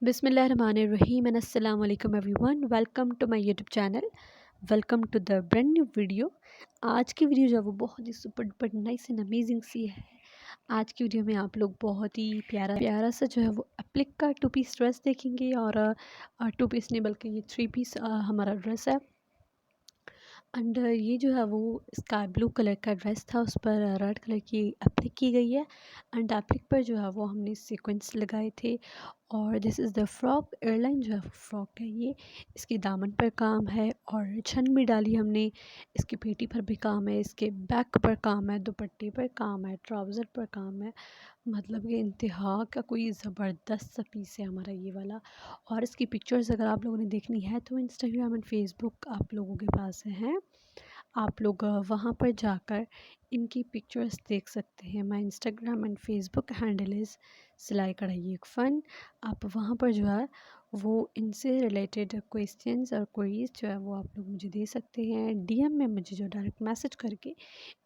बिस्मिल्लाहिर्रहमानिर्रहीम एंड अस्सलाम वालेकुम everyone. Welcome to my YouTube channel. Welcome to the brand new video. आज की वीडियो जो है वो बहुत ही super duper nice and amazing सी है। आज की वीडियो में आप लोग बहुत ही प्यारा प्यारा सा जो है वो एप्लिक का 2 पीस ड्रेस देखेंगे और 2 पीस नहीं बल्कि ये 3 पीस हमारा ड्रेस है। एंड ये जो है वो स्काई ब्लू कलर का ड्रेस था, उस पर रेड कलर की एप्लिक की गई है। एंड एप्लिक पर जो है वो हमने सीक्वेंस लगाए थे। और this is the frock airline जो है फ्रॉक है ये। इसके दामन पर काम है और छन भी डाली हमने। इसकी पेटी पर भी काम है, इसके बैक पर काम है, दुपट्टे पर काम है, ट्राउज़र पर काम है। मतलब कि इंतहा का कोई ज़बरदस्त सा पीस है हमारा ये वाला। और इसकी पिक्चर्स अगर आप लोगों ने देखनी है तो इंस्टाग्राम एंड फेसबुक आप लोगों के पास हैं। आप लोग वहाँ पर जाकर इनकी पिक्चर्स देख सकते हैं। My Instagram and Facebook handle is सिलाई कढ़ाई एक फ़न। आप वहाँ पर जो है वो इनसे रिलेटेड क्वेश्चंस और क्वेरीज जो है वो आप लोग मुझे दे सकते हैं। डीएम में मुझे जो डायरेक्ट मैसेज करके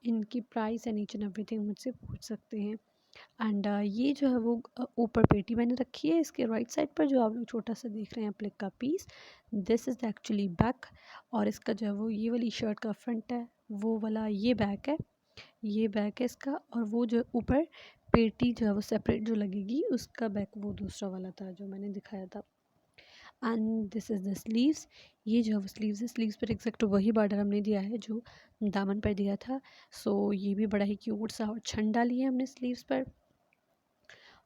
इनकी price and each and everything मुझसे पूछ सकते हैं। एंड ये जो है वो ऊपर पेटी मैंने रखी है। इसके राइट साइड पर जो आप लोग छोटा सा देख रहे हैं एप्लिक का piece, this is actually back. और इसका जो है वो ये वाली शर्ट का फ्रंट है, वो वाला ये बैक है, ये बैक है इसका। और वो जो ऊपर पेटी जो है वो सेपरेट जो लगेगी उसका बैक वो दूसरा वाला था जो मैंने दिखाया था। And this is the sleeves. ये जो है वो स्लीव्स है, स्लीव्स पर एग्जैक्ट वही बॉर्डर हमने दिया है जो दामन पर दिया था। सो ये भी बड़ा ही क्यूट सा और छन डाली है हमने स्लीव्स पर।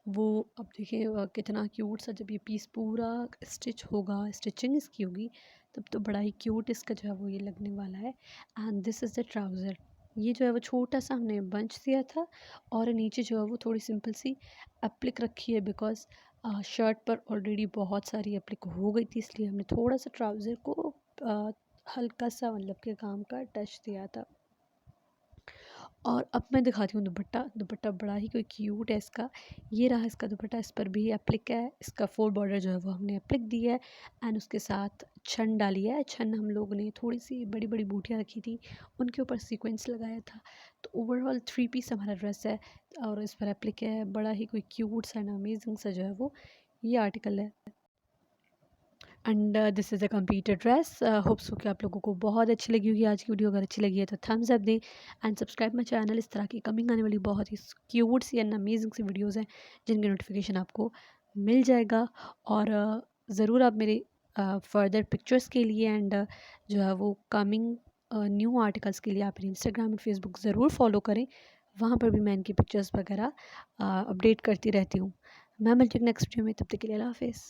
वो अब देखिए कितना क्यूट सा जब ये पीस पूरा स्टिच होगा, स्टिचिंग इसकी होगी, तब तो बड़ा ही क्यूट इसका जो है वो ये लगने वाला है। And this is the trouser. ये जो है वो छोटा सा हमने बंच दिया था और नीचे जो है वो थोड़ी सिंपल सी एप्लिक रखी है बिकॉज शर्ट पर ऑलरेडी बहुत सारी एप्लिक हो गई थी, इसलिए हमने थोड़ा सा ट्राउज़र को हल्का सा मतलब के काम का टच दिया था। और अब मैं दिखाती हूँ दुपट्टा। दुपट्टा बड़ा ही कोई क्यूट है इसका। ये रहा इसका दुपट्टा, इस पर भी एप्लिक है। इसका 4 बॉर्डर जो है वो हमने एप्लिक दी है एंड उसके साथ छन डाली है। छन हम लोग ने थोड़ी सी बड़ी बड़ी बूटियाँ रखी थी, उनके ऊपर सीक्वेंस लगाया था। तो ओवरऑल 3 पीस हमारा ड्रेस है और इस पर एप्लिक है। बड़ा ही कोई क्यूट सा एंड अमेजिंग सा जो है वो ये आर्टिकल है। And this is a completed dress. Hopes so कि आप लोगों को बहुत अच्छी लगी होगी आज की वीडियो। अगर अच्छी लगी है तो थम्स अप दें एंड सब्सक्राइब माई चैनल। इस तरह की कमिंग आने वाली बहुत ही क्यूट सी एंड अमेजिंग सी वीडियोज़ हैं जिनके नोटिफिकेशन आपको मिल जाएगा। और ज़रूर आप मेरे फर्दर पिक्चर्स के लिए एंड जो है वो कमिंग न्यू आर्टिकल्स के लिए आप मेरे इंस्टाग्राम एंड फेसबुक ज़रूर फॉलो करें। वहाँ पर भी मैं इनकी पिक्चर्स वगैरह अपडेट करती रहती हूँ। मैं मिलती हूँ नेक्स्ट वीडियो में, तब तक के लिए अल्लाह हाफिज़।